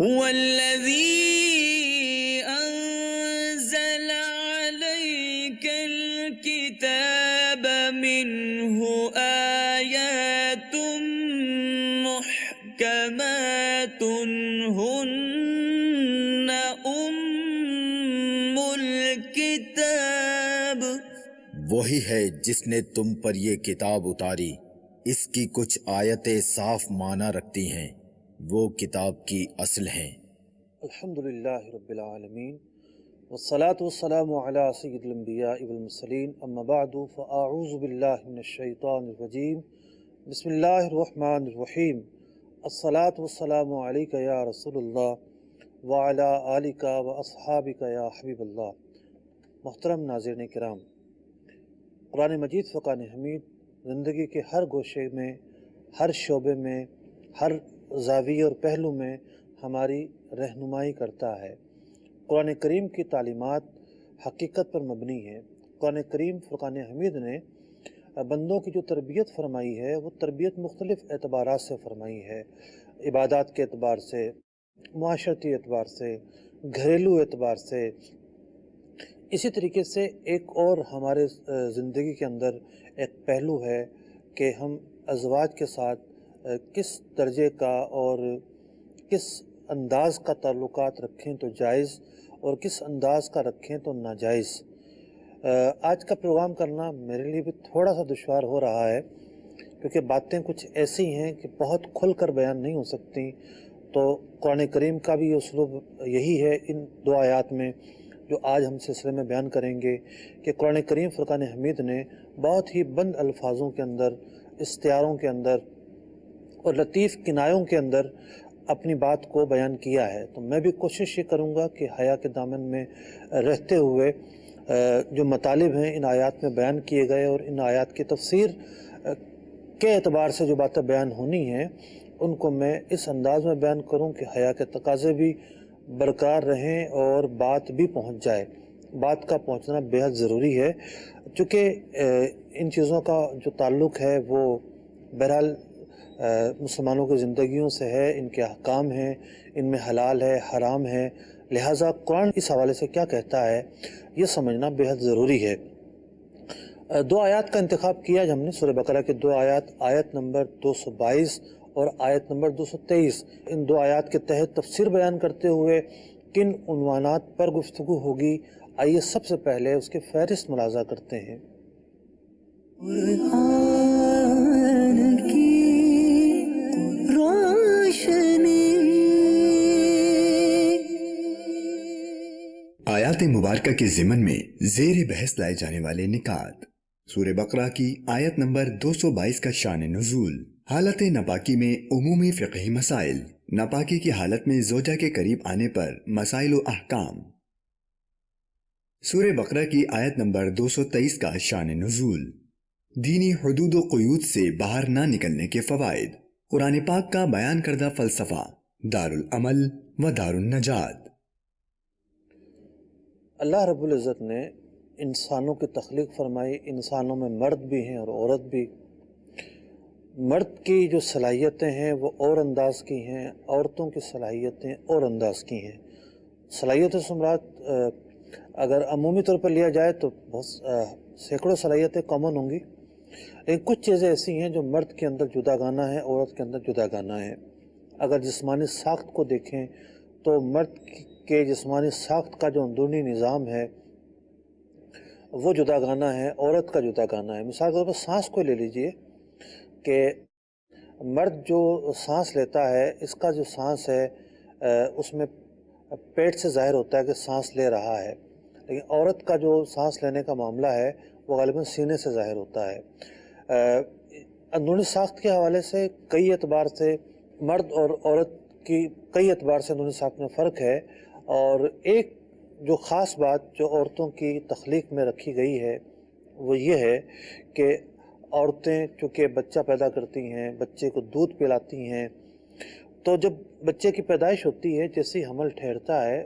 هو الذي أنزل عليك الكتاب منه آيات محكمات هن أم الكتاب. وہی ہے جس نے تم پر یہ کتاب اتاری، اس کی کچھ آیتیں صاف معنی رکھتی ہیں، وہ کتاب کی اصل ہیں۔ الحمدللہ رب العالمین والصلاة والسلام علی سید الانبیاء والمرسلین، اما بعد فاعوذ باللہ من الشیطان الرجیم، بسم اللہ الرحمن الرحیم، الصلاة والسلام علیک یا رسول اللہ وعلی آلک واصحابک یا حبیب اللہ۔ محترم ناظرین کرام، قرآن مجید فقان حمید زندگی کے ہر گوشے میں، ہر شعبے میں، ہر زاویے اور پہلو میں ہماری رہنمائی کرتا ہے۔ قرآن کریم کی تعلیمات حقیقت پر مبنی ہے۔ قرآن کریم فرقان حمید نے بندوں کی جو تربیت فرمائی ہے، وہ تربیت مختلف اعتبارات سے فرمائی ہے، عبادات کے اعتبار سے، معاشرتی اعتبار سے، گھریلو اعتبار سے۔ اسی طریقے سے ایک اور ہمارے زندگی کے اندر ایک پہلو ہے کہ ہم ازواج کے ساتھ کس درجے کا اور کس انداز کا تعلقات رکھیں تو جائز اور کس انداز کا رکھیں تو ناجائز۔ آج کا پروگرام کرنا میرے لیے بھی تھوڑا سا دشوار ہو رہا ہے، کیونکہ باتیں کچھ ایسی ہیں کہ بہت کھل کر بیان نہیں ہو سکتی۔ تو قرآن کریم کا بھی اسلوب یہی ہے ان دو آیات میں جو آج ہم سلسلے میں بیان کریں گے، کہ قرآن کریم فرقان حمید نے بہت ہی بند الفاظوں کے اندر، استعاروں کے اندر اور لطیف کنایوں کے اندر اپنی بات کو بیان کیا ہے۔ تو میں بھی کوشش یہ کروں گا کہ حیا کے دامن میں رہتے ہوئے جو مطالب ہیں ان آیات میں بیان کیے گئے اور ان آیات کی تفسیر کے اعتبار سے جو باتیں بیان ہونی ہیں ان کو میں اس انداز میں بیان کروں کہ حیا کے تقاضے بھی برقرار رہیں اور بات بھی پہنچ جائے۔ بات کا پہنچنا بیحد ضروری ہے، چونکہ ان چیزوں کا جو تعلق ہے وہ بہرحال مسلمانوں کی زندگیوں سے ہے، ان کے احکام ہیں، ان میں حلال ہے، حرام ہے، لہٰذا قرآن اس حوالے سے کیا کہتا ہے یہ سمجھنا بیحد ضروری ہے۔ دو آیات کا انتخاب کیا ہم نے سورہ بقرہ کے دو آیات، آیت نمبر 222 اور آیت نمبر 223۔ ان دو آیات کے تحت تفسیر بیان کرتے ہوئے کن عنوانات پر گفتگو ہوگی، آئیے سب سے پہلے اس کے فہرست ملاحظہ کرتے ہیں۔ قرآن کی روشنی۔ آیات مبارکہ کے ضمن میں زیر بحث لائے جانے والے نکات۔ سورہ بقرہ کی آیت نمبر 222 کا شان نزول، حالت ناپاکی میں عمومی فقہی مسائل، ناپاکی کی حالت میں زوجہ کے قریب آنے پر مسائل و احکام۔ سورہ بقرہ کی آیت نمبر 223 کا شان نزول، دینی حدود و قیود سے باہر نہ نکلنے کے فوائد، قرآن پاک کا بیان کردہ فلسفہ، دار العمل و دار النجات۔ اللہ رب العزت نے انسانوں کی تخلیق فرمائی، انسانوں میں مرد بھی ہیں اور عورت بھی۔ مرد کی جو صلاحیتیں ہیں وہ اور انداز کی ہیں، عورتوں کی صلاحیتیں اور انداز کی ہیں۔ صلاحیتوں سے مراد اگر عمومی طور پر لیا جائے تو بہت سینکڑوں صلاحیتیں کامن ہوں گی، لیکن کچھ چیزیں ایسی ہیں جو مرد کے اندر جدا گانا ہے، عورت کے اندر جدا گانا ہے۔ اگر جسمانی ساخت کو دیکھیں تو مرد کے جسمانی ساخت کا جو اندرونی نظام ہے وہ جدا گانا ہے، عورت کا جدا گانا ہے۔ مثال کے طور پر سانس کو لے لیجئے کہ مرد جو سانس لیتا ہے، اس کا جو سانس ہے اس میں پیٹ سے ظاہر ہوتا ہے کہ سانس لے رہا ہے، لیکن عورت کا جو سانس لینے کا معاملہ ہے وہ غالباً سینے سے ظاہر ہوتا ہے۔ اندرونی ساخت کے حوالے سے کئی اعتبار سے مرد اور عورت کی کئی اعتبار سے اندرونی ساخت میں فرق ہے، اور ایک جو خاص بات جو عورتوں کی تخلیق میں رکھی گئی ہے وہ یہ ہے کہ عورتیں چونکہ بچہ پیدا کرتی ہیں، بچے کو دودھ پلاتی ہیں، تو جب بچے کی پیدائش ہوتی ہے، جیسے ہی حمل ٹھہرتا ہے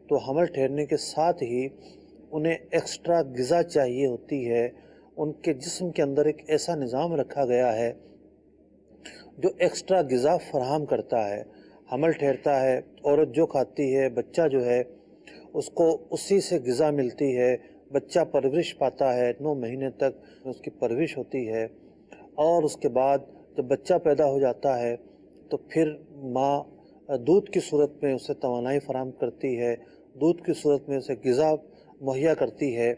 تو حمل ٹھہرنے کے ساتھ ہی انہیں ایکسٹرا غذا چاہیے ہوتی ہے۔ ان کے جسم کے اندر ایک ایسا نظام رکھا گیا ہے جو ایکسٹرا غذا فراہم کرتا ہے۔ حمل ٹھہرتا ہے، عورت جو کھاتی ہے، بچہ جو ہے اس کو اسی سے غذا ملتی ہے، بچہ پرورش پاتا ہے، 9 مہینے تک اس کی پرورش ہوتی ہے، اور اس کے بعد جب بچہ پیدا ہو جاتا ہے تو پھر ماں دودھ کی صورت میں اسے توانائی فراہم کرتی ہے، دودھ کی صورت میں اسے غذا مہیا کرتی ہے۔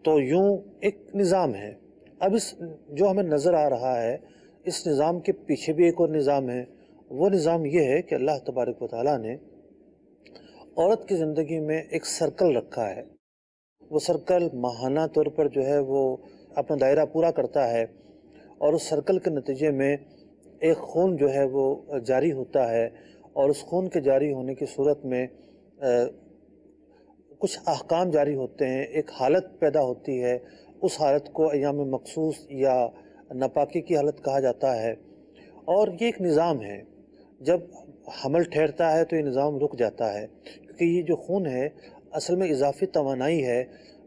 تو یوں ایک نظام ہے۔ اب اس جو ہمیں نظر آ رہا ہے، اس نظام کے پیچھے بھی ایک اور نظام ہے۔ وہ نظام یہ ہے کہ اللہ تبارک و تعالیٰ نے عورت کی زندگی میں ایک سرکل رکھا ہے۔ وہ سرکل ماہانہ طور پر جو ہے وہ اپنا دائرہ پورا کرتا ہے، اور اس سرکل کے نتیجے میں ایک خون جو ہے وہ جاری ہوتا ہے، اور اس خون کے جاری ہونے کی صورت میں کچھ احکام جاری ہوتے ہیں، ایک حالت پیدا ہوتی ہے۔ اس حالت کو ایام مخصوص یا ناپاکی کی حالت کہا جاتا ہے، اور یہ ایک نظام ہے۔ جب حمل ٹھہرتا ہے تو یہ نظام رک جاتا ہے، کیونکہ یہ جو خون ہے اصل میں اضافی توانائی ہے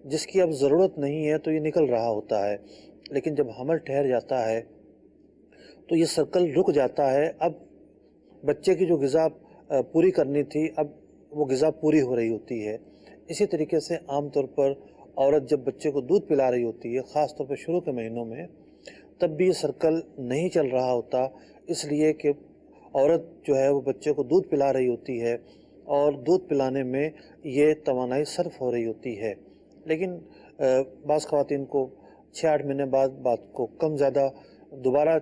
جس کی اب ضرورت نہیں ہے، تو یہ نکل رہا ہوتا ہے۔ لیکن جب حمل ٹھہر جاتا ہے تو یہ سرکل رک جاتا ہے۔ اب بچے کی جو غذا پوری کرنی تھی، اب وہ غذا پوری ہو رہی ہوتی ہے۔ اسی طریقے سے عام طور پر عورت جب بچے کو دودھ پلا رہی ہوتی ہے، خاص طور پر شروع کے مہینوں میں، تب بھی یہ سرکل نہیں چل رہا ہوتا، اس لیے کہ عورت جو ہے وہ بچے کو دودھ پلا رہی ہوتی ہے، اور دودھ پلانے میں یہ توانائی صرف ہو رہی ہوتی ہے۔ لیکن بعض خواتین کو 6-8 مہینے بعد بات کو کم زیادہ دوبارہ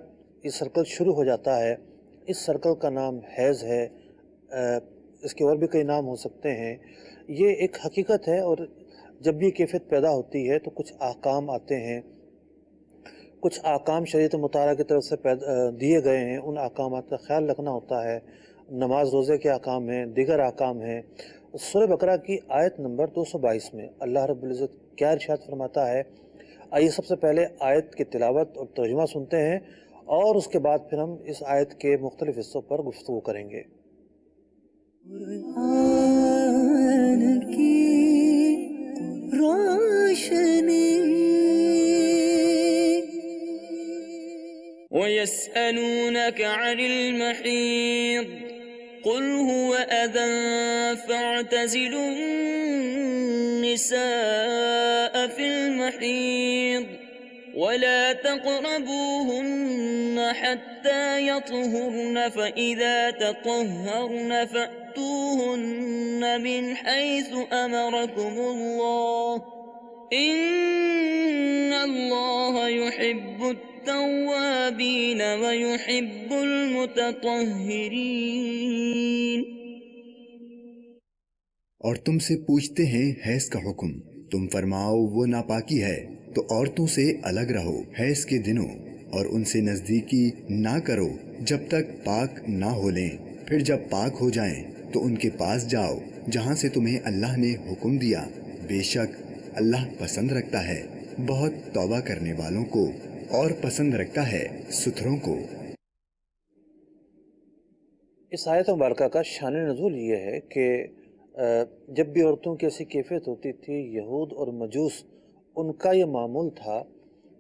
یہ سرکل شروع ہو جاتا ہے۔ اس سرکل کا نام حیض ہے، اس کے اور بھی کئی نام ہو سکتے ہیں۔ یہ ایک حقیقت ہے، اور جب بھی کیفیت پیدا ہوتی ہے تو کچھ احکام آتے ہیں، کچھ احکام شریعت مطالعہ کی طرف سے دیے گئے ہیں، ان احکامات کا خیال رکھنا ہوتا ہے۔ نماز روزے کے احکام ہیں، دیگر احکام ہیں۔ سورہ بقرہ کی آیت نمبر 222 میں اللہ رب العزت کیا ارشاد فرماتا ہے؟ آئیے سب سے پہلے آیت کی تلاوت اور ترجمہ سنتے ہیں، اور اس کے بعد پھر ہم اس آیت کے مختلف حصوں پر گفتگو کریں گے۔ قرآن کی روشنی وَيَسْأَلُونَكَ عَنِ الْمَحِيضِ قُلْ هُوَ أَذًى فَاعْتَزِلُوا النِّسَاءَ فِي الْمَحِيضِ وَلَا تَقْرَبُوهُنَّ حَتَّى يَطْهُرْنَ فَإِذَا تَطَهَّرْنَ فَأْتُوهُنَّ مِنْ حَيْثُ أَمَرَكُمُ اللَّهُ إِنَّ اللَّهَ يُحِبُّ التَّوَّابِينَ وَيُحِبُّ الْمُتَطَهِّرِينَ۔ اور تم سے پوچھتے ہیں حیض کا حکم، تم فرماؤ وہ ناپاکی ہے، تو عورتوں سے الگ رہو حیض کے دنوں، اور ان سے نزدیکی نہ کرو جب تک پاک نہ ہو لیں۔ پھر جب پاک ہو جائیں تو ان کے پاس جاؤ جہاں سے تمہیں اللہ نے حکم دیا، بے شک اللہ پسند رکھتا ہے بہت توبہ کرنے والوں کو، اور پسند رکھتا ہے ستھروں کو۔ اس آیت مبارکہ کا شان نزول یہ ہے کہ جب بھی عورتوں کی ایسی کیفیت ہوتی تھی، یہود اور مجوس ان کا یہ معمول تھا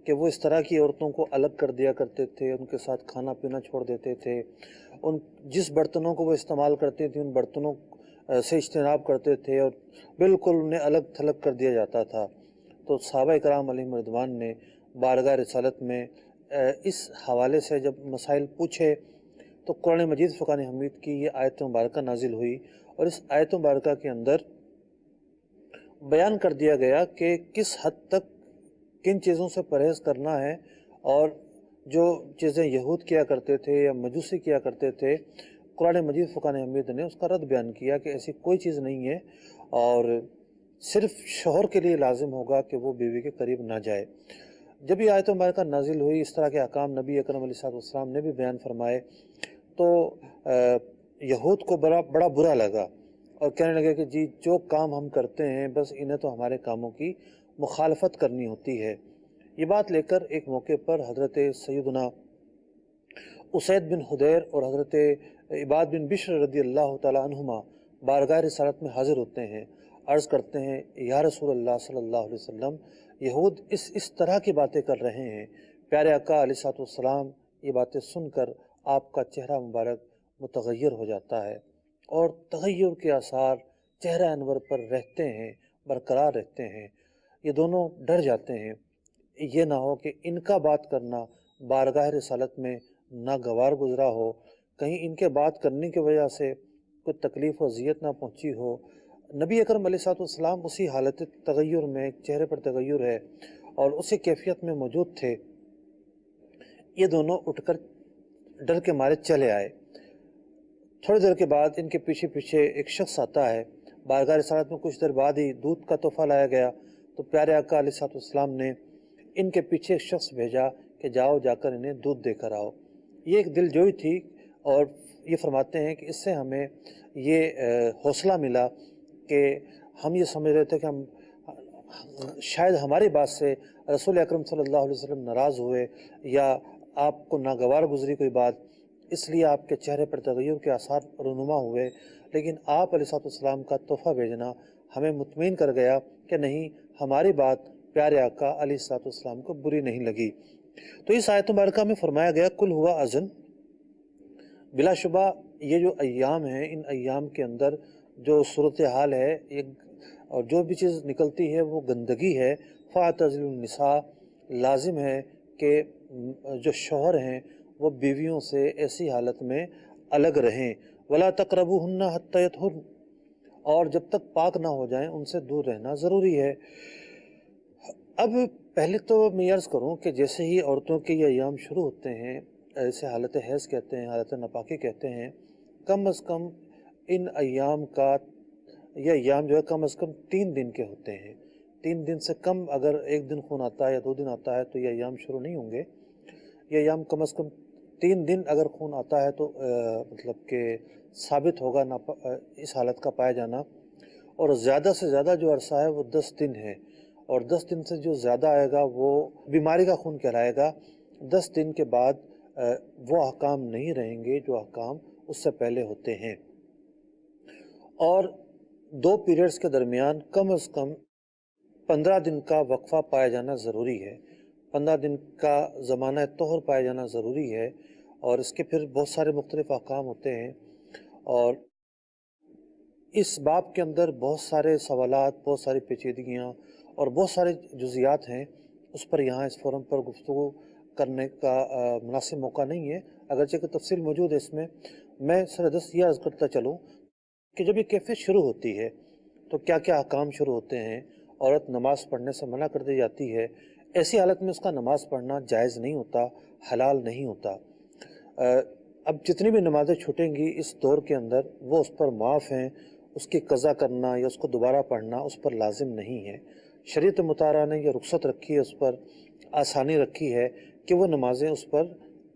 کہ وہ اس طرح کی عورتوں کو الگ کر دیا کرتے تھے، ان کے ساتھ کھانا پینا چھوڑ دیتے تھے، جس برتنوں کو وہ استعمال کرتے تھے ان برتنوں سے اجتناب کرتے تھے، اور بالکل انہیں الگ تھلگ کر دیا جاتا تھا۔ تو صحابہ کرام علیہم رضوان نے بارگاہ رسالت میں اس حوالے سے جب مسائل پوچھے تو قرآن مجید فرقان حمید کی یہ آیت مبارکہ نازل ہوئی، اور اس آیت مبارکہ کے اندر بیان کر دیا گیا کہ کس حد تک کن چیزوں سے پرہیز کرنا ہے، اور جو چیزیں یہود کیا کرتے تھے یا مجوسی کیا کرتے تھے، قرآن مجید فرقان حمید نے اس کا رد بیان کیا کہ ایسی کوئی چیز نہیں ہے، اور صرف شوہر کے لیے لازم ہوگا کہ وہ بیوی کے قریب نہ جائے۔ جب یہ آیت مبارکہ نازل ہوئی، اس طرح کے احکام نبی اکرم علیہ السلام نے بھی بیان فرمائے، تو یہود کو بڑا برا لگا، اور کہنے لگے کہ جی جو کام ہم کرتے ہیں بس انہیں تو ہمارے کاموں کی مخالفت کرنی ہوتی ہے۔ یہ بات لے کر ایک موقع پر حضرت سیدنا اسید بن حدیر اور حضرت عباد بن بشر رضی اللہ تعالی عنہما بارگاہ رسالت میں حاضر ہوتے ہیں، عرض کرتے ہیں یا رسول اللہ صلی اللہ علیہ وسلم، یہود اس طرح کی باتیں کر رہے ہیں۔ پیارے آقا علیہ الصلوۃ والسلام یہ باتیں سن کر آپ کا چہرہ مبارک متغیر ہو جاتا ہے اور تغیر کے آثار چہرہ انور پر رہتے ہیں، برقرار رہتے ہیں، یہ دونوں ڈر جاتے ہیں یہ نہ ہو کہ ان کا بات کرنا بارگاہ رسالت میں ناگوار گزرا ہو، کہیں ان کے بات کرنے کی وجہ سے کوئی تکلیف و اذیت نہ پہنچی ہو۔ نبی اکرم علیہ السلام اسی حالت تغیر میں، چہرے پر تغیر ہے اور اسی کیفیت میں موجود تھے، یہ دونوں اٹھ کر ڈر کے مارے چلے آئے۔ تھوڑی دیر کے بعد ان کے پیچھے پیچھے ایک شخص آتا ہے، بارگاہ رسالت میں کچھ دیر بعد ہی دودھ کا تحفہ لایا گیا تو پیارے آقا علیہ السلام نے ان کے پیچھے ایک شخص بھیجا کہ جاؤ جا کر انہیں دودھ دے کر آؤ۔ یہ ایک دل جوئی تھی اور یہ فرماتے ہیں کہ اس سے ہمیں یہ حوصلہ ملا کہ ہم یہ سمجھ رہے تھے کہ ہم شاید ہماری بات سے رسول اکرم صلی اللہ علیہ وسلم ناراض ہوئے یا آپ کو ناگوار گزری کوئی بات، اس لیے آپ کے چہرے پر تغیر کے آثار رونما ہوئے، لیکن آپ علیہ السلام کا تحفہ بھیجنا ہمیں مطمئن کر گیا کہ نہیں، ہماری بات پیارے آقا علیہ السلام کو بری نہیں لگی۔ تو اس آیت مبارکہ میں فرمایا گیا کل ہوا اذن، بلا شبہ یہ جو ایام ہیں ان ایام کے اندر جو صورتحال ہے اور جو بھی چیز نکلتی ہے وہ گندگی ہے۔ فاعتزلوا النساء، لازم ہے کہ جو شوہر ہیں وہ بیویوں سے ایسی حالت میں الگ رہیں۔ ولا تقربوہن حتی یطہرن، اور جب تک پاک نہ ہو جائیں ان سے دور رہنا ضروری ہے۔ اب پہلے تو میں عرض کروں کہ جیسے ہی عورتوں کے یہ ایام شروع ہوتے ہیں، اسے حالت حیض کہتے ہیں، حالت ناپاکی کہتے ہیں، کم از کم ان ایام کا یہ ایام جو ہے کم از کم 3 دن کے ہوتے ہیں۔ 3 دن سے کم اگر ایک دن خون آتا ہے یا 2 دن آتا ہے تو یہ ایام شروع نہیں ہوں گے۔ یہ ایام کم از کم 3 دن اگر خون آتا ہے تو مطلب کہ ثابت ہوگا اس حالت کا پایا جانا، اور زیادہ سے زیادہ جو عرصہ ہے وہ 10 دن ہے، اور 10 دن سے جو زیادہ آئے گا وہ بیماری کا خون کہلائے گا۔ 10 دن کے بعد وہ احکام نہیں رہیں گے جو احکام اس سے پہلے ہوتے ہیں، اور 2 پیریڈز کے درمیان کم از کم 15 دن کا وقفہ پایا جانا ضروری ہے۔ 15 دن کا زمانہ طہر پایا جانا ضروری ہے، اور اس کے پھر بہت سارے مختلف احکام ہوتے ہیں، اور اس باب کے اندر بہت سارے سوالات، بہت ساری پیچیدگیاں اور بہت سارے جزیات ہیں، اس پر یہاں اس فورم پر گفتگو کرنے کا مناسب موقع نہیں ہے، اگرچہ کہ تفصیل موجود ہے اس میں سردست یہ عرض کرتا چلوں کہ جب یہ کیفیت شروع ہوتی ہے تو کیا کیا احکام شروع ہوتے ہیں۔ عورت نماز پڑھنے سے منع کر دی جاتی ہے، ایسی حالت میں اس کا نماز پڑھنا جائز نہیں ہوتا، حلال نہیں ہوتا۔ اب جتنی بھی نمازیں چھوٹیں گی اس دور کے اندر وہ اس پر معاف ہیں، اس کی قضا کرنا یا اس کو دوبارہ پڑھنا اس پر لازم نہیں ہے۔ شریعت مطالعہ نے یہ رخصت رکھی ہے، اس پر آسانی رکھی ہے کہ وہ نمازیں اس پر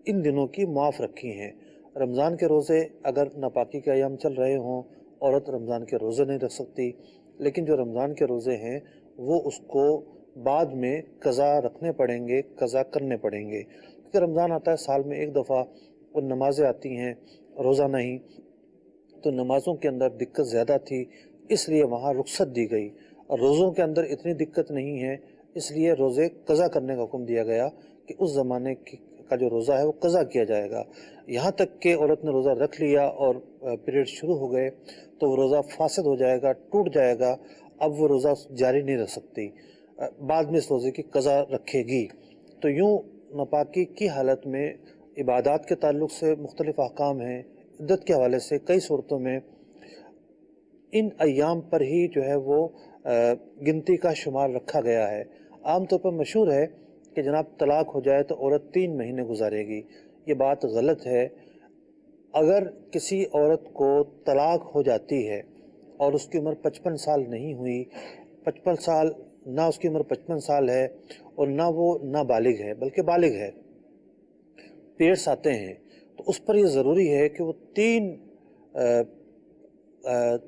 ان دنوں کی معاف رکھی ہیں۔ رمضان کے روزے اگر ناپاکی کے ایام چل رہے ہوں، عورت رمضان کے روزے نہیں رکھ سکتی، لیکن جو رمضان کے روزے ہیں وہ اس کو بعد میں قضا رکھنے پڑیں گے، قضا کرنے پڑیں گے، کیونکہ رمضان آتا ہے سال میں ایک دفعہ، اور نمازیں آتی ہیں روزانہ ہی، تو نمازوں کے اندر دقت زیادہ تھی، اس لیے وہاں رخصت دی گئی، اور روزوں کے اندر اتنی دقت نہیں ہے، اس لیے روزے قضا کرنے کا حکم دیا گیا کہ اس زمانے کا جو روزہ ہے وہ قضا کیا جائے گا۔ یہاں تک کہ عورت نے روزہ رکھ لیا اور پیریڈ شروع ہو گئے تو وہ روزہ فاسد ہو جائے گا، ٹوٹ جائے گا، اب وہ روزہ جاری نہیں رکھ سکتی، بعد میں اس روزے کی قضا رکھے گی۔ تو یوں ناپاکی کی حالت میں عبادات کے تعلق سے مختلف احکام ہیں، عدت کے حوالے سے کئی صورتوں میں ان ایام پر ہی جو ہے وہ گنتی کا شمار رکھا گیا ہے۔ عام طور پر مشہور ہے کہ جناب طلاق ہو جائے تو عورت 3 مہینے گزارے گی، یہ بات غلط ہے۔ اگر کسی عورت کو طلاق ہو جاتی ہے اور اس کی عمر 55 سال نہیں ہوئی، 55 سال نہ اس کی عمر 55 سال ہے اور نہ وہ نابالغ ہے بلکہ بالغ ہے، پیریڈس آتے ہیں، تو اس پر یہ ضروری ہے کہ وہ 3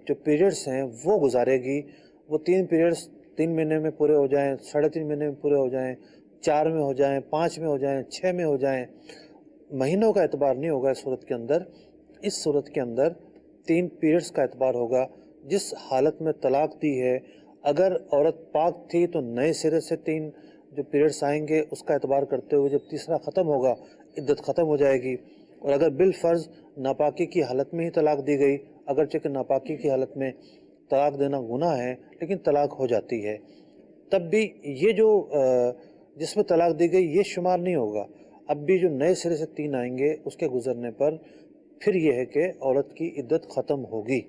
جو پیریڈس ہیں وہ گزارے گی۔ وہ 3 پیریڈس 3 مہینے میں پورے ہو جائیں، 3.5 مہینے میں پورے ہو جائیں، 4 میں ہو جائیں، 5 میں ہو جائیں، 6 میں ہو جائیں، مہینوں کا اعتبار نہیں ہوگا اس صورت کے اندر۔ اس صورت کے اندر 3 پیریڈس کا اعتبار ہوگا۔ جس حالت میں طلاق دی ہے، اگر عورت پاک تھی تو نئے سرے سے 3 جو پیریڈس آئیں گے اس کا اعتبار کرتے ہوئے جب تیسرا ختم ہوگا عدت ختم ہو جائے گی، اور اگر بالفرض ناپاکی کی حالت میں ہی طلاق دی گئی، اگرچہ کہ ناپاکی کی حالت میں طلاق دینا گناہ ہے لیکن طلاق ہو جاتی ہے، تب بھی یہ جو جس میں طلاق دی گئی یہ شمار نہیں ہوگا، اب بھی جو نئے سرے سے 3 آئیں گے اس کے گزرنے پر پھر یہ ہے کہ عورت کی عدت ختم ہوگی۔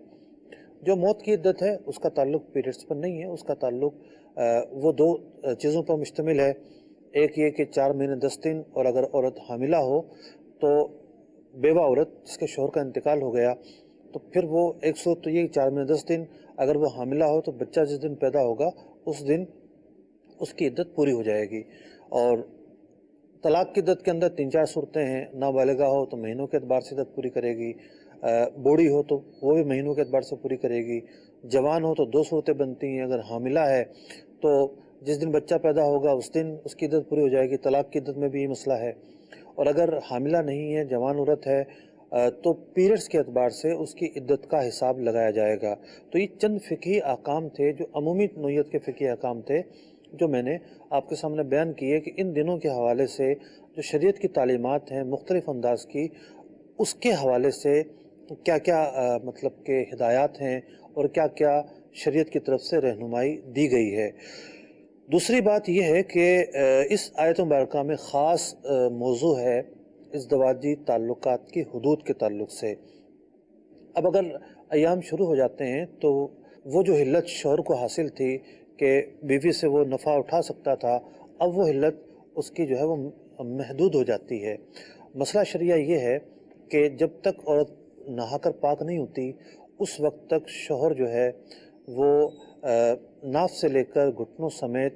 جو موت کی عدت ہے اس کا تعلق پیریڈز پر نہیں ہے، اس کا تعلق وہ 2 چیزوں پر مشتمل ہے، ایک یہ کہ 4 مہینے 10 دن، اور اگر عورت حاملہ ہو تو بیوہ عورت جس کے شوہر کا انتقال ہو گیا تو پھر وہ ایک صورت تو یہ 4 مہینے 10 دن، اگر وہ حاملہ ہو تو بچہ جس دن پیدا ہوگا اس دن اس کی عدت پوری ہو جائے گی۔ اور طلاق کی عدت کے اندر 3-4 صورتیں ہیں، نابالغہ ہو تو مہینوں کے اعتبار سے عدت پوری کرے گی، بوڑھی ہو تو وہ بھی مہینوں کے اعتبار سے پوری کرے گی، جوان ہو تو 2 صورتیں بنتی ہیں، اگر حاملہ ہے تو جس دن بچہ پیدا ہوگا اس دن اس کی عدت پوری ہو جائے گی، طلاق کی عدت میں بھی یہ مسئلہ ہے۔ اور اگر حاملہ نہیں ہے، جوان عورت ہے، تو پیریڈز کے اعتبار سے اس کی عدت کا حساب لگایا جائے گا۔ تو یہ چند فقہی احکام تھے جو عمومی نوعیت کے فقہی احکام تھے جو میں نے آپ کے سامنے بیان کیے کہ ان دنوں کے حوالے سے جو شریعت کی تعلیمات ہیں مختلف انداز کی، اس کے حوالے سے کیا کیا مطلب کہ ہدایات ہیں اور کیا کیا شریعت کی طرف سے رہنمائی دی گئی ہے۔ دوسری بات یہ ہے کہ اس آیت مبارکہ میں خاص موضوع ہے ازدواجی تعلقات کی حدود کے تعلق سے۔ اب اگر ایام شروع ہو جاتے ہیں تو وہ جو حلت شوہر کو حاصل تھی کہ بیوی سے وہ نفع اٹھا سکتا تھا، اب وہ حلت اس کی جو ہے وہ محدود ہو جاتی ہے۔ مسئلہ شرعیہ یہ ہے کہ جب تک عورت نہا کر پاک نہیں ہوتی اس وقت تک شوہر جو ہے وہ ناف سے لے کر گھٹنوں سمیت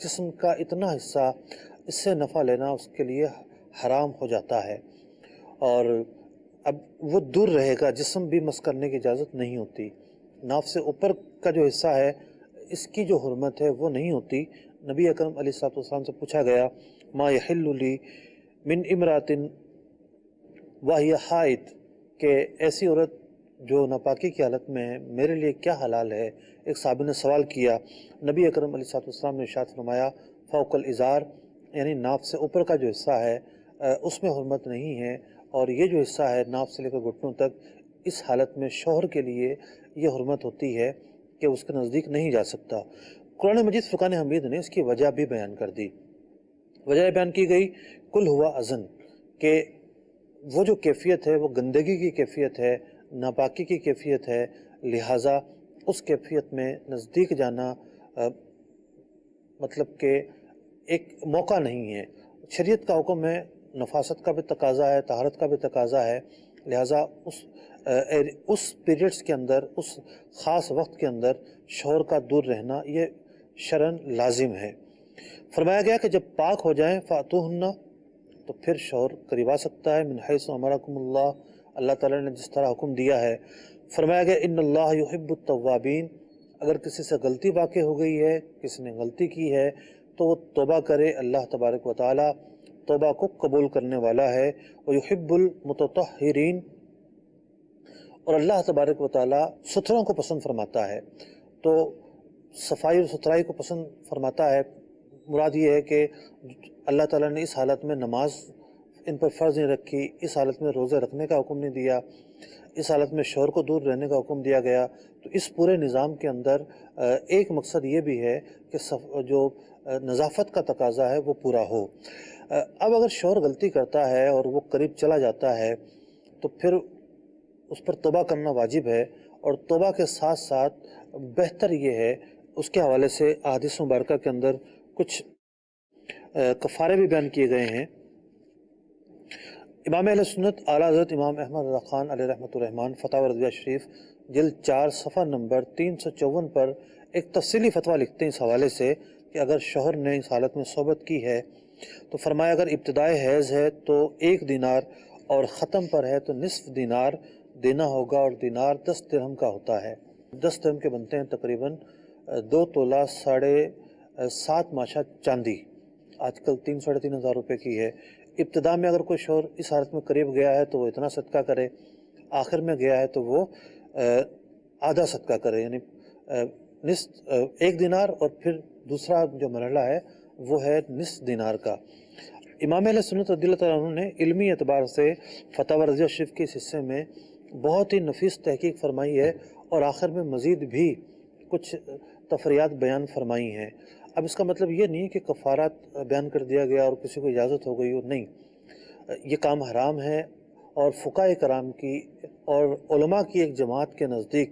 جسم کا اتنا حصہ اس سے نفع لینا اس کے لیے حرام ہو جاتا ہے، اور اب وہ دور رہے گا، جسم بھی مس کرنے کی اجازت نہیں ہوتی۔ ناف سے اوپر کا جو حصہ ہے اس کی جو حرمت ہے وہ نہیں ہوتی۔ نبی اکرم علیہ الصلوۃ والسلام سے پوچھا گیا ما یحل لی من امرأۃ وہی حائض، کہ ایسی عورت جو ناپاکی کی حالت میں ہے میرے لیے کیا حلال ہے؟ ایک صحابی نے سوال کیا، نبی اکرم علیہ الصلوۃ والسلام نے ارشاد فرمایا فوق الازار، یعنی ناف سے اوپر کا جو حصہ ہے اس میں حرمت نہیں ہے، اور یہ جو حصہ ہے ناف سے لے کر گھٹنوں تک، اس حالت میں شوہر کے لیے یہ حرمت ہوتی ہے کہ اس کے نزدیک نہیں جا سکتا۔ قرآن مجید فرقان حمید نے اس کی وجہ بھی بیان کر دی۔ وجہ بیان کی گئی کل ہوا اذن، کہ وہ جو کیفیت ہے وہ گندگی کی کیفیت ہے، ناپاکی کی کیفیت ہے، لہٰذا اس کیفیت میں نزدیک جانا مطلب کہ ایک موقع نہیں ہے۔ شریعت کا حکم ہے، نفاست کا بھی تقاضا ہے، طہارت کا بھی تقاضا ہے، لہٰذا اس پیریڈز کے اندر، اس خاص وقت کے اندر شوہر کا دور رہنا یہ شرعاً لازم ہے۔ فرمایا گیا کہ جب پاک ہو جائیں فاتوہن، تو پھر شوہر قریب آ سکتا ہے، من حیث امرکم اللہ، اللہ تعالیٰ نے جس طرح حکم دیا ہے۔ فرمایا گیا ان اللہ یحب التوابین، اگر کسی سے غلطی واقع ہو گئی ہے، کسی نے غلطی کی ہے تو وہ توبہ کرے، اللہ تبارک و تعالیٰ توبہ کو قبول کرنے والا ہے۔ ویحب المتطہرین، اور اللہ تبارک و تعالیٰ ستھروں کو پسند فرماتا ہے۔ تو صفائی اور ستھرائی کو پسند فرماتا ہے، مراد یہ ہے کہ اللہ تعالیٰ نے اس حالت میں نماز ان پر فرض نہیں رکھی، اس حالت میں روزے رکھنے کا حکم نہیں دیا، اس حالت میں شوہر کو دور رہنے کا حکم دیا گیا۔ تو اس پورے نظام کے اندر ایک مقصد یہ بھی ہے کہ جو نظافت کا تقاضا ہے وہ پورا ہو۔ اب اگر شوہر غلطی کرتا ہے اور وہ قریب چلا جاتا ہے تو پھر اس پر توبہ کرنا واجب ہے، اور توبہ کے ساتھ ساتھ بہتر یہ ہے، اس کے حوالے سے احادیث مبارکہ کے اندر کچھ کفارے بھی بیان کیے گئے ہیں۔ امام اہل سنت اعلیٰ حضرت امام احمد رضا خان علیہ رحمۃ الرحمن فتاوی رضویہ شریف جلد 4 صفحہ نمبر 354 پر ایک تفصیلی فتویٰ لکھتے ہیں اس حوالے سے کہ اگر شوہر نے اس حالت میں صحبت کی ہے تو فرمایا اگر ابتدائے حیض ہے تو 1 دینار اور ختم پر ہے تو نصف دینار دینا ہوگا، اور دینار 10 درہم کا ہوتا ہے۔ 10 درہم کے بنتے ہیں تقریباً 2 تولہ 7.5 ماشا چاندی، آج کل 3-3.5 ہزار روپے کی ہے۔ ابتدا میں اگر کوئی شوہر اس حالت میں قریب گیا ہے تو وہ اتنا صدقہ کرے، آخر میں گیا ہے تو وہ آدھا صدقہ کرے، یعنی نصف 1 دینار، اور پھر دوسرا جو مرحلہ ہے وہ ہے نصف دینار کا۔ امام اہل سنت رضی اللہ تعالیٰ عنہ نے علمی اعتبار سے فتاوی رضیہ شریف کے اس حصے میں بہت ہی نفیس تحقیق فرمائی ہے اور آخر میں مزید بھی کچھ تفریعات بیان فرمائی ہیں۔ اب اس کا مطلب یہ نہیں کہ کفارات بیان کر دیا گیا اور کسی کو اجازت ہو گئی ہو، نہیں، یہ کام حرام ہے، اور فقہاء کرام کی اور علماء کی ایک جماعت کے نزدیک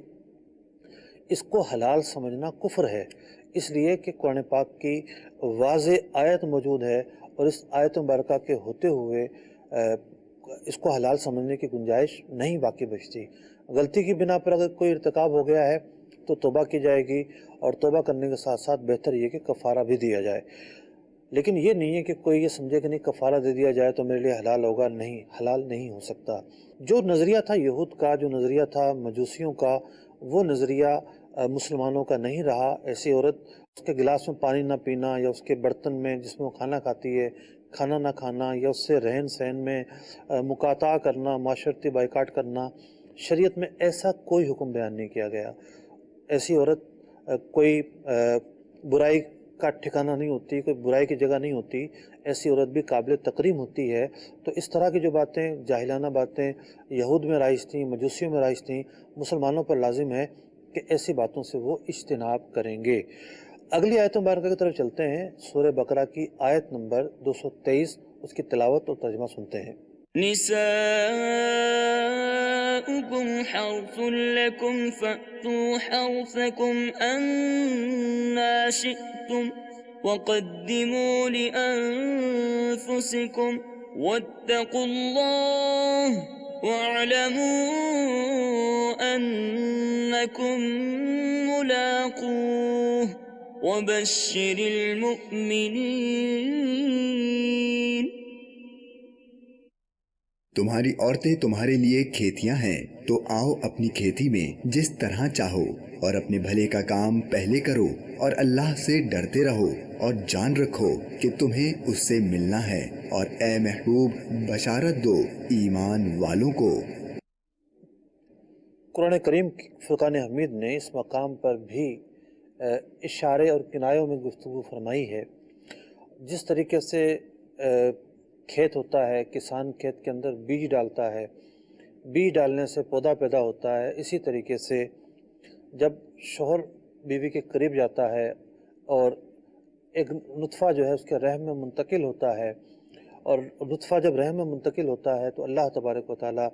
اس کو حلال سمجھنا کفر ہے، اس لیے کہ قرآن پاک کی واضح آیت موجود ہے اور اس آیت مبارکہ کے ہوتے ہوئے اس کو حلال سمجھنے کی گنجائش نہیں باقی بچتی۔ غلطی کی بنا پر اگر کوئی ارتکاب ہو گیا ہے تو توبہ کی جائے گی، اور توبہ کرنے کے ساتھ ساتھ بہتر یہ کہ کفارہ بھی دیا جائے، لیکن یہ نہیں ہے کہ کوئی یہ سمجھے کہ نہیں کفارہ دے دیا جائے تو میرے لیے حلال ہوگا، نہیں، حلال نہیں ہو سکتا۔ جو نظریہ تھا یہود کا، جو نظریہ تھا مجوسیوں کا، وہ نظریہ مسلمانوں کا نہیں رہا۔ ایسی عورت اس کے گلاس میں پانی نہ پینا، یا اس کے برتن میں جس میں وہ کھانا کھاتی ہے کھانا نہ کھانا، یا اس سے رہن سہن میں مقاطعہ کرنا، معاشرتی بائیکاٹ کرنا، شریعت میں ایسا کوئی حکم بیان نہیں کیا گیا۔ ایسی عورت کوئی برائی کا ٹھکانہ نہیں ہوتی، کوئی برائی کی جگہ نہیں ہوتی، ایسی عورت بھی قابل تکریم ہوتی ہے۔ تو اس طرح کی جو باتیں، جاہلانہ باتیں یہود میں رائج تھیں، مجوسیوں میں رائج تھیں، مسلمانوں پر لازم ہے کہ ایسی باتوں سے وہ اجتناب کریں گے۔ اگلی آیت مبارکہ کی طرف چلتے ہیں، سورہ بقرہ کی آیت نمبر 223، اس کی تلاوت اور ترجمہ سنتے ہیں۔ نساؤكم حرث لكم فأتوا حرثكم أنا شئتم وقدموا لأنفسكم واتقوا الله واعلموا أنكم ملاقوه وبشر المؤمنين۔ تمہاری عورتیں تمہارے لیے کھیتیاں ہیں، تو آؤ اپنی کھیتی میں جس طرح چاہو، اور اپنے بھلے کا کام پہلے کرو، اور اللہ سے ڈرتے رہو، اور جان رکھو کہ تمہیں اس سے ملنا ہے، اور اے محبوب بشارت دو ایمان والوں کو۔ قرآن کریم فرقان حمید نے اس مقام پر بھی اشارے اور کنایوں میں گفتگو فرمائی ہے۔ جس طریقے سے کھیت ہوتا ہے، کسان کھیت کے اندر بیج ڈالتا ہے، بیج ڈالنے سے پودا پیدا ہوتا ہے، اسی طریقے سے جب شوہر بیوی کے قریب جاتا ہے اور ایک نطفہ جو ہے اس کے رحم میں منتقل ہوتا ہے، اور نطفہ جب رحم میں منتقل ہوتا ہے تو اللہ تبارک و تعالیٰ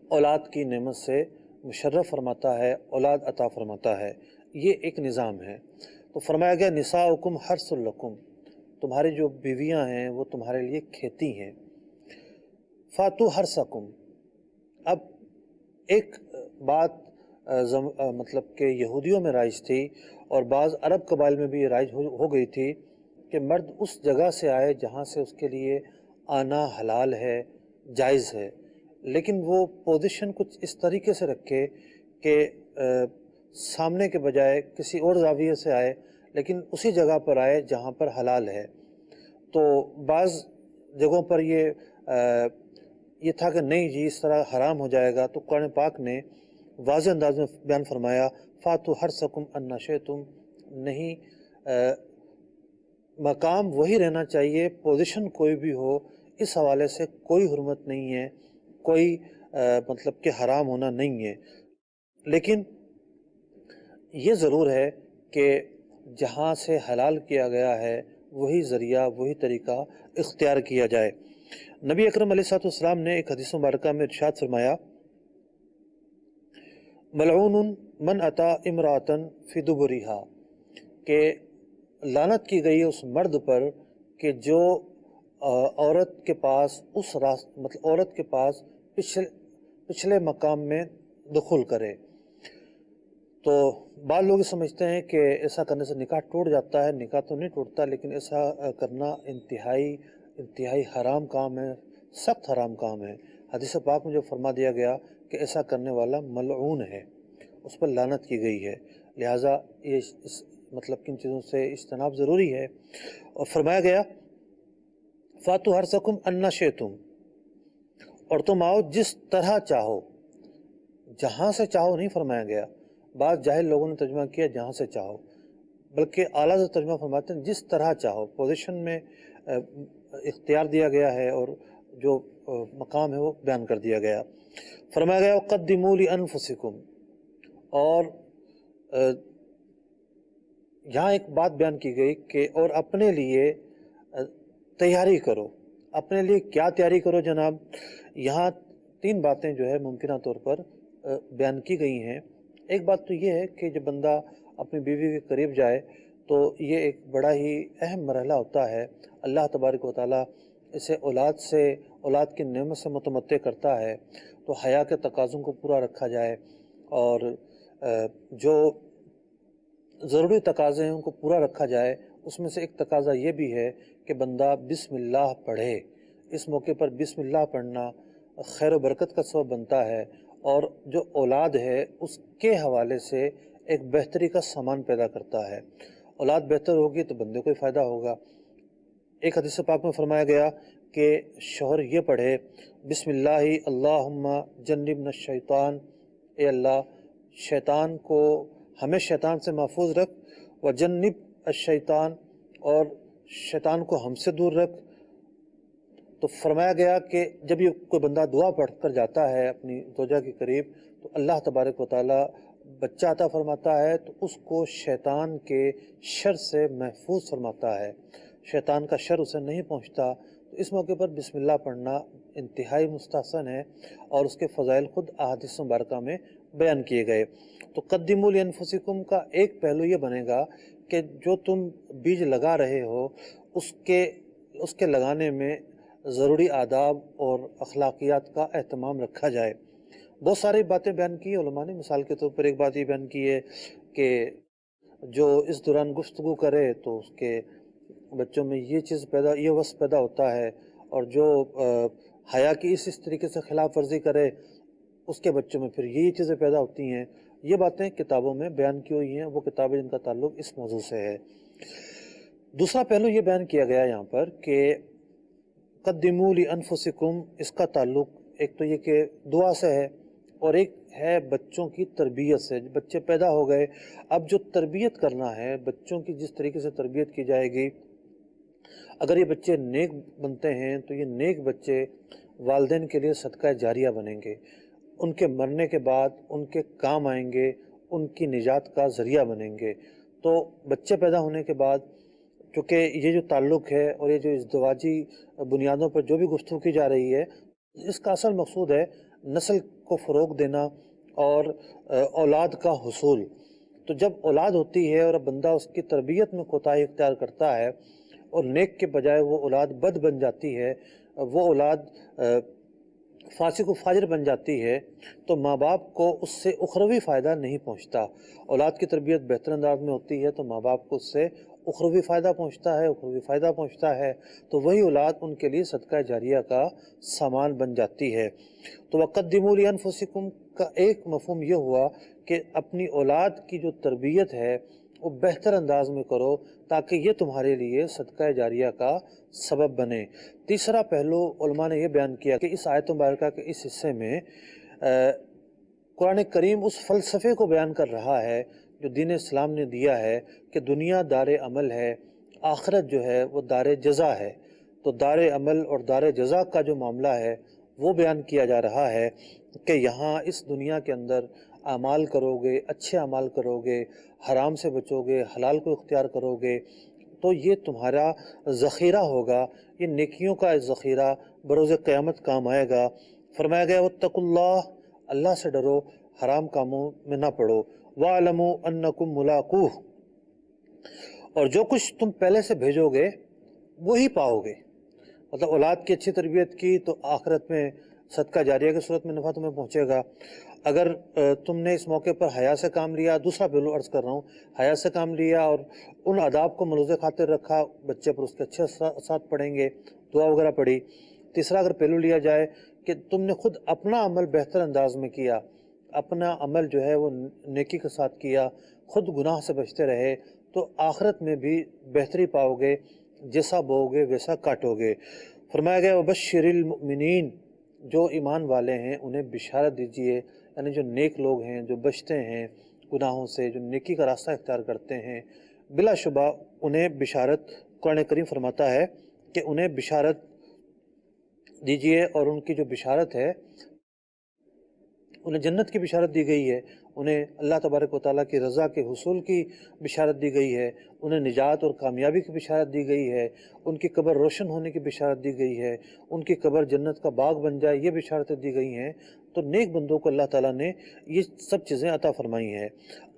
اولاد کی نعمت سے مشرف فرماتا ہے، اولاد عطا فرماتا ہے۔ یہ ایک نظام ہے۔ تو فرمایا گیا نساؤکم حرث لکم، تمہاری جو بیویاں ہیں وہ تمہارے لیے کھیتی ہیں۔ فاتو حرثکم، اب ایک بات مطلب کہ یہودیوں میں رائج تھی اور بعض عرب قبائل میں بھی یہ رائج ہو گئی تھی کہ مرد اس جگہ سے آئے جہاں سے اس کے لیے آنا حلال ہے، جائز ہے، لیکن وہ پوزیشن کچھ اس طریقے سے رکھے کہ سامنے کے بجائے کسی اور زاویے سے آئے، لیکن اسی جگہ پر آئے جہاں پر حلال ہے۔ تو بعض جگہوں پر یہ تھا کہ نہیں جی اس طرح حرام ہو جائے گا، تو قرآن پاک نے واضح انداز میں بیان فرمایا فاتو حرثکم انا شئتم، نہیں، مقام وہی رہنا چاہیے، پوزیشن کوئی بھی ہو، اس حوالے سے کوئی حرمت نہیں ہے، کوئی مطلب کہ حرام ہونا نہیں ہے، لیکن یہ ضرور ہے کہ جہاں سے حلال کیا گیا ہے وہی ذریعہ، وہی طریقہ اختیار کیا جائے۔ نبی اکرم علیہ السلام نے ایک حدیث مبارکہ میں ارشاد فرمایا ملعون من اتا امراۃ فی دبرہا، کہ لعنت کی گئی اس مرد پر کہ جو عورت کے پاس مطلب عورت کے پاس پچھلے مقام میں دخول کرے۔ تو بعض لوگ سمجھتے ہیں کہ ایسا کرنے سے نکاح ٹوٹ جاتا ہے، نکاح تو نہیں ٹوٹتا، لیکن ایسا کرنا انتہائی حرام کام ہے، سخت حرام کام ہے۔ حدیث پاک میں جو فرما دیا گیا کہ ایسا کرنے والا ملعون ہے، اس پر لعنت کی گئی ہے، لہٰذا یہ مطلب کن چیزوں سے اجتناب ضروری ہے۔ اور فرمایا گیا فاتو حرثکم انا شئتم، اور تم آؤ جس طرح چاہو، جہاں سے چاہو نہیں فرمایا گیا۔ بعض جاہل لوگوں نے ترجمہ کیا جہاں سے چاہو، بلکہ اعلیٰ سے ترجمہ فرماتے ہیں جس طرح چاہو، پوزیشن میں اختیار دیا گیا ہے اور جو مقام ہے وہ بیان کر دیا گیا۔ فرمایا گیا وَقَدِّمُوا لِأَنفُسِكُمْ، اور یہاں ایک بات بیان کی گئی کہ اور اپنے لیے تیاری کرو۔ اپنے لیے کیا تیاری کرو جناب؟ یہاں تین باتیں جو ہے ممکنہ طور پر بیان کی گئی ہیں۔ ایک بات تو یہ ہے کہ جب بندہ اپنی بیوی کے قریب جائے تو یہ ایک بڑا ہی اہم مرحلہ ہوتا ہے۔ اللہ تبارک و تعالیٰ اسے اولاد کی نعمت سے متمتع کرتا ہے، تو حیا کے تقاضوں کو پورا رکھا جائے، اور جو ضروری تقاضے ہیں ان کو پورا رکھا جائے۔ اس میں سے ایک تقاضا یہ بھی ہے کہ بندہ بسم اللہ پڑھے۔ اس موقع پر بسم اللہ پڑھنا خیر و برکت کا سبب بنتا ہے، اور جو اولاد ہے اس کے حوالے سے ایک بہتری کا سامان پیدا کرتا ہے۔ اولاد بہتر ہوگی تو بندے کو ہی فائدہ ہوگا۔ ایک حدیث پاک میں فرمایا گیا کہ شوہر یہ پڑھے بسم اللہ اللہم جنبنا الشیطان، اے اللہ شیطان کو، ہمیں شیطان سے محفوظ رکھ، وجنب الشیطان، اور شیطان کو ہم سے دور رکھ۔ تو فرمایا گیا کہ جب یہ کوئی بندہ دعا پڑھ کر جاتا ہے اپنی زوجہ کے قریب تو اللہ تبارک و تعالیٰ بچہ عطا فرماتا ہے، تو اس کو شیطان کے شر سے محفوظ فرماتا ہے، شیطان کا شر اسے نہیں پہنچتا۔ تو اس موقع پر بسم اللہ پڑھنا انتہائی مستحسن ہے، اور اس کے فضائل خود احادیث مبارکہ میں بیان کیے گئے۔ تو قدموا لانفسکم کا ایک پہلو یہ بنے گا کہ جو تم بیج لگا رہے ہو اس کے لگانے میں ضروری آداب اور اخلاقیات کا اہتمام رکھا جائے۔ بہت ساری باتیں بیان کی علماء نے۔ مثال کے طور پر ایک بات یہ بیان کی ہے کہ جو اس دوران گفتگو کرے تو اس کے بچوں میں یہ وصف پیدا ہوتا ہے، اور جو حیا کی اس طریقے سے خلاف ورزی کرے اس کے بچوں میں پھر یہی چیزیں پیدا ہوتی ہیں۔ یہ باتیں کتابوں میں بیان کی ہوئی ہیں، وہ کتابیں جن کا تعلق اس موضوع سے ہے۔ دوسرا پہلو یہ بیان کیا گیا یہاں پر کہ قدموا لانفسکم، اس کا تعلق ایک تو یہ کہ دعا سے ہے، اور ایک ہے بچوں کی تربیت سے۔ بچے پیدا ہو گئے، اب جو تربیت کرنا ہے بچوں کی، جس طریقے سے تربیت کی جائے گی، اگر یہ بچے نیک بنتے ہیں تو یہ نیک بچے والدین کے لیے صدقہ جاریہ بنیں گے، ان کے مرنے کے بعد ان کے کام آئیں گے، ان کی نجات کا ذریعہ بنیں گے۔ تو بچے پیدا ہونے کے بعد چونکہ یہ جو تعلق ہے اور یہ جو ازدواجی بنیادوں پر جو بھی گفتگو کی جا رہی ہے، اس کا اصل مقصود ہے نسل کو فروغ دینا اور اولاد کا حصول۔ تو جب اولاد ہوتی ہے اور بندہ اس کی تربیت میں کوتاہی اختیار کرتا ہے اور نیک کے بجائے وہ اولاد بد بن جاتی ہے، وہ اولاد فاسق و فاجر بن جاتی ہے، تو ماں باپ کو اس سے اخروی فائدہ نہیں پہنچتا۔ اولاد کی تربیت بہتر انداز میں ہوتی ہے تو ماں باپ کو اس سے اخروی فائدہ پہنچتا ہے، تو وہی اولاد ان کے لیے صدقہ جاریہ کا سامان بن جاتی ہے۔ تو وقدموا لانفسکم کا ایک مفہوم یہ ہوا کہ اپنی اولاد کی جو تربیت ہے وہ بہتر انداز میں کرو تاکہ یہ تمہارے لیے صدقہ جاریہ کا سبب بنے۔ تیسرا پہلو علماء نے یہ بیان کیا کہ اس آیت مبارکہ کے اس حصے میں قرآن کریم اس فلسفے کو بیان کر رہا ہے جو دین اسلام نے دیا ہے کہ دنیا دار عمل ہے، آخرت جو ہے وہ دار جزا ہے۔ تو دار عمل اور دار جزا کا جو معاملہ ہے وہ بیان کیا جا رہا ہے کہ یہاں اس دنیا کے اندر اعمال کرو گے، اچھے اعمال کرو گے، حرام سے بچو گے، حلال کو اختیار کرو گے، تو یہ تمہارا ذخیرہ ہوگا، یہ نیکیوں کا ذخیرہ بروز قیامت کام آئے گا۔ فرمایا گیا واتقوا اللہ، اللہ سے ڈرو، حرام کاموں میں نہ پڑو، وَاعْلَمُوا أَنَّكُمْ مُلَاقُوهُ، اور جو کچھ تم پہلے سے بھیجو گے وہی پاؤ گے۔ مطلب اولاد کی اچھی تربیت کی تو آخرت میں صدقہ جاریہ کی صورت میں نفع تمہیں پہنچے گا۔ اگر تم نے اس موقع پر حیا سے کام لیا، دوسرا پہلو عرض کر رہا ہوں، حیا سے کام لیا اور ان آداب کو ملحوظ خاطر رکھا، بچے پر اس کے اچھے اثرات پڑیں گے، دعا وغیرہ پڑھی۔ تیسرا اگر پہلو لیا جائے کہ تم نے خود اپنا عمل بہتر انداز میں کیا، اپنا عمل جو ہے وہ نیکی کے ساتھ کیا، خود گناہ سے بچتے رہے، تو آخرت میں بھی بہتری پاؤ گے، جیسا بو گے ویسا کاٹو گے۔ فرمایا گیا وبشر المؤمنین، جو ایمان والے ہیں انہیں بشارت دیجئے، یعنی جو نیک لوگ ہیں، جو بچتے ہیں گناہوں سے، جو نیکی کا راستہ اختیار کرتے ہیں، بلا شبہ انہیں بشارت قرآن کریم فرماتا ہے کہ انہیں بشارت دیجیے، اور ان کی جو بشارت ہے انہیں جنت کی بشارت دی گئی ہے، انہیں اللہ تبارک و تعالیٰ کی رضا کے حصول کی بشارت دی گئی ہے، انہیں نجات اور کامیابی کی بشارت دی گئی ہے، ان کی قبر روشن ہونے کی بشارت دی گئی ہے، ان کی قبر جنت کا باغ بن جائے، یہ بشارتیں دی گئی ہیں۔ تو نیک بندوں کو اللہ تعالیٰ نے یہ سب چیزیں عطا فرمائی ہیں۔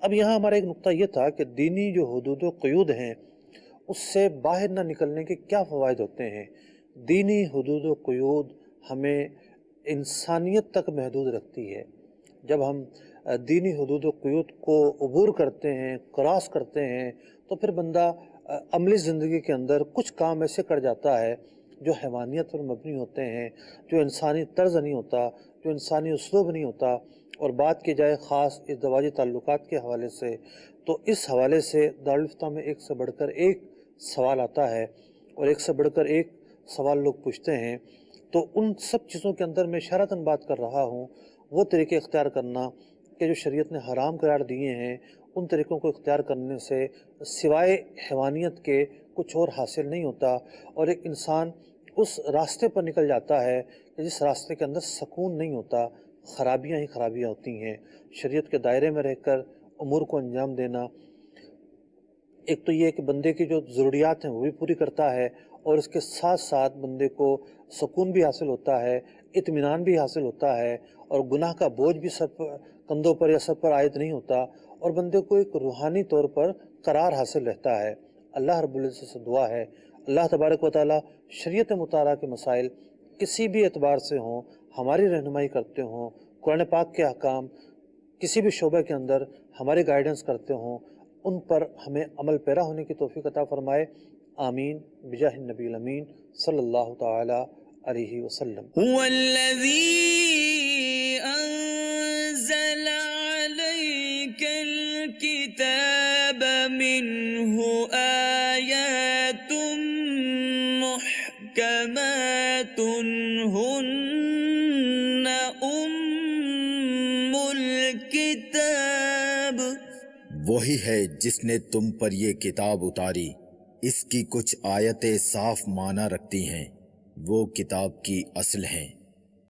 اب یہاں ہمارا ایک نقطہ یہ تھا کہ دینی جو حدود و قیود ہیں اس سے باہر نہ نکلنے کے کیا فوائد ہوتے ہیں۔ دینی حدود و قیود ہمیں انسانیت تک محدود رکھتی ہے۔ جب ہم دینی حدود و قیود کو عبور کرتے ہیں، کراس کرتے ہیں، تو پھر بندہ عملی زندگی کے اندر کچھ کام ایسے کر جاتا ہے جو حیوانیت پر مبنی ہوتے ہیں، جو انسانی طرز نہیں ہوتا، جو انسانی اسلوب نہیں ہوتا۔ اور بات کی جائے خاص ازدواجی تعلقات کے حوالے سے، تو اس حوالے سے دارالفتہ میں ایک سے بڑھ کر ایک سوال آتا ہے، اور ایک سے بڑھ کر ایک سوال لوگ پوچھتے ہیں۔ تو ان سب چیزوں کے اندر میں اشارتاً بات کر رہا ہوں، وہ طریقے اختیار کرنا کہ جو شریعت نے حرام قرار دیے ہیں، ان طریقوں کو اختیار کرنے سے سوائے حیوانیت کے کچھ اور حاصل نہیں ہوتا، اور ایک انسان اس راستے پر نکل جاتا ہے کہ جس راستے کے اندر سکون نہیں ہوتا، خرابیاں ہی خرابیاں ہوتی ہیں۔ شریعت کے دائرے میں رہ کر امور کو انجام دینا، ایک تو یہ کہ بندے کی جو ضروریات ہیں وہ بھی پوری کرتا ہے، اور اس کے ساتھ ساتھ بندے کو سکون بھی حاصل ہوتا ہے، اطمینان بھی حاصل ہوتا ہے، اور گناہ کا بوجھ بھی سر پر، کندھوں پر یا سر پر عائد نہیں ہوتا، اور بندے کو ایک روحانی طور پر قرار حاصل رہتا ہے۔ اللہ رب العزت سے دعا ہے اللہ تبارک و تعالیٰ شریعت مطالعہ کے مسائل کسی بھی اعتبار سے ہوں ہماری رہنمائی کرتے ہوں، قرآن پاک کے احکام کسی بھی شعبے کے اندر ہماری گائیڈنس کرتے ہوں، ان پر ہمیں عمل پیرا ہونے کی توفیق عطا فرمائے۔ آمین بجاہ النبی الامین صلی اللہ تعالی علیہ وسلم۔ هو الذي أنزل عليك الكتاب منه آيات محكمات هن أم الكتاب، وہی ہے جس نے تم پر یہ کتاب اتاری، اس کی کچھ آیتیں صاف معنی رکھتی ہیں، وہ کتاب کی اصل ہیں۔